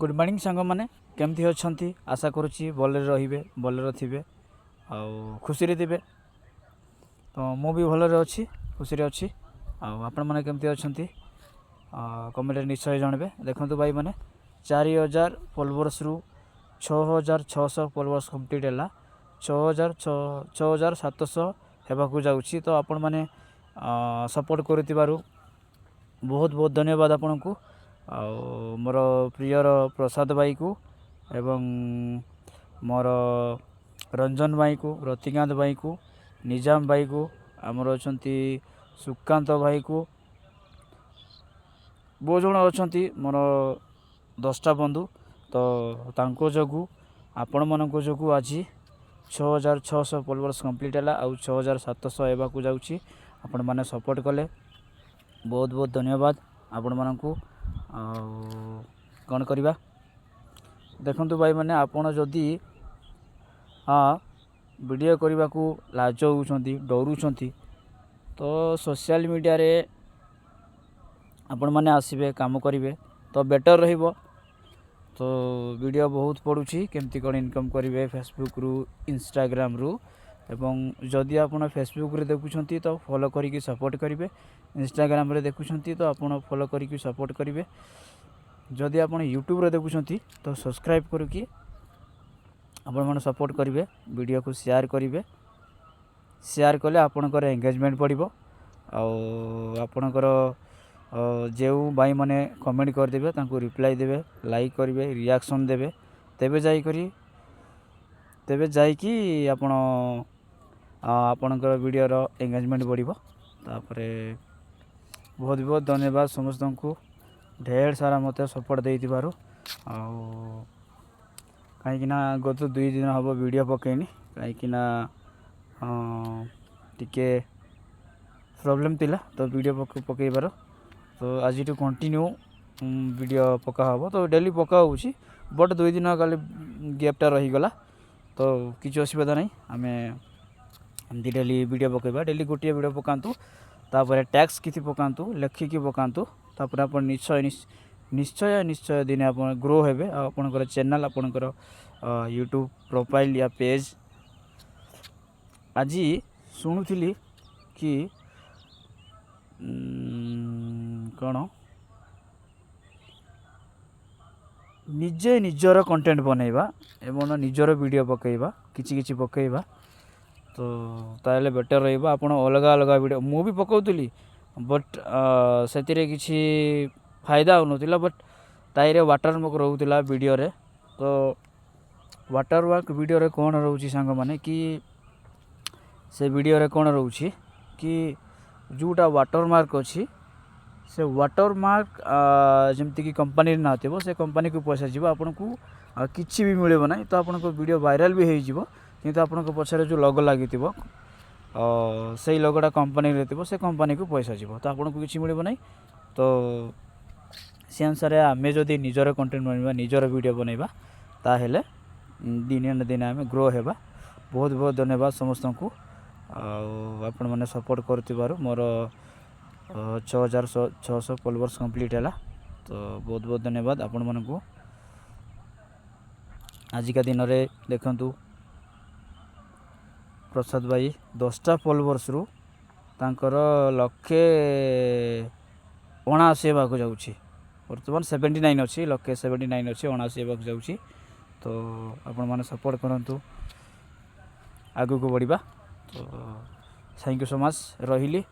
Good morning सांग मैंने केमती अच्छा आशा करुच्ची भले भले थे खुशी थे तो मु भी भले अच्छी खुशी अच्छी आपण मैंने केमती अच्छा कमेंट निश्चय जनबे। देखो भाई मैंने 4000 फॉलोअर्स रु 6600 फॉलोअर्स कंप्लीट है 6700 होगा जाऊँगी। तो आपण मैंने सपोर्ट कर बहुत बहुत धन्यवाद आपण को मोर प्रियर प्रसाद भाई को एवं मोर रंजन भाई को रतिकांत भाई को निजाम भाई को आमर अच्छा सुकांत भाई को बहुत जन अच्छा मोर 10टा बंधु। तो तांको जोगु आपण मानक जोगु आज 6600 फॉलोअर्स कंप्लीट है आउ 6700 होगा जाऊँगी। आपण मैंने सपोर्ट कले बहुत बहुत धन्यवाद आपण मानक। कौन करवा देखु भाई मैंने आपड़ जदि हाँ वीडियो करने को लाज होती डरुंच तो सोशल मीडिया रे आपण मैंने आसबे काम करेंगे तो बेटर रहिबो। तो वीडियो बहुत पड़ुछि केमती कौन इनकम करेंगे फेसबुक रु इंस्टाग्राम रु एवं जदि आप फेसबुक रे देखुं तो फॉलो करिकी सपोर्ट करेंगे इंस्टाग्राम रे देखुं तो आप फॉलो करिकी सपोर्ट करेंगे जदि आप यूट्यूब रे देखुं तो सब्सक्राइब करके आपण मैंने सपोर्ट करेंगे वीडियो को शेयर करेंगे शेयर कले आपणकर एंगेजमेंट पड़ो आपणकर जो भाई मैंने कमेंट करदे तांको रिप्लाई देवे लाइक करेंगे रिएक्शन देवे तेबे जाइकी आपण आपणकर वीडियोर एंगेजमेंट बढ़ो। तापरे बहुत बहुत धन्यवाद समस्त को ढेर सारा मत सपोर्ट दे कहीं गत 2 दिन हम वीडियो पकईनी कहीं टिके प्रॉब्लम थिला तो वीडियो पकईबार तो आज कंटिन्यू वीडियो पका हम तो डेली पका हो बट 2 दिन काली गैपटा रहीगला तो किसी असुविधा नहीं आम एमती डेली वीडियो पकईबा डेली गोटे वीडियो पकातु तापर टैक्स किसी पकातु लेखिकी पकातु तापर आप निश्चय निश्चय निश्चय दिन आप ग्रो हेबे आपणकर चैनल आपणकर यूट्यूब प्रोफाइल या पेज। आज शुणुली कि कौन निजे निजर कंटेंट बनैबा एवं निजर वीडियो पकईबा किछि पकईबा तो ताले बेटर रहिबा। आपण अलग अलग वीडियो मु भी पकाउतली बट से किछि फायदा होनुला बट ताइरे वाटरमार्क रोला वीडियो रे। तो वाटरमार्क वीडियो रे कौन रोची सांग माने कि से वीडियो रे कौन रोची कि जोटा वाटरमार्क अच्छी से वाटरमार्क जमती कि कंपनी ना थो से कंपनी को पैसा जीव आपन को किसी भी मिले ना तो आपन को वीडियो वायरल भी हो किंतु आपन को पछरे जो लोगो लगी से लोगोटा कंपनी रे थो से कंपनी को पैसा जीव तो आपन को किसी मिले ना। तो से अनुसार आम जदि निजर कंटेंट बनवा निजर वीडियो बनैबा ताहेले दिने न दिन आम ग्रो हेबा। बहुत बहुत धन्यवाद समस्त को आपण मैंने सपोर्ट कर मोर 6600 फॉलोअर्स कंप्लीट है। तो बहुत बहुत धन्यवाद आपण मन को। आजिका दिन रे देखंतु प्रसाद भाई 10टा फॉलोअर्स रु तांकर 179 होगा जाऊँगी बर्तमान 79 अच्छी 179 अच्छी 79 होगा जाऊँगी। तो आपण मैंने सपोर्ट करंतु आगु को बढ़िबा। तो थैंक यू सो मच रहिली।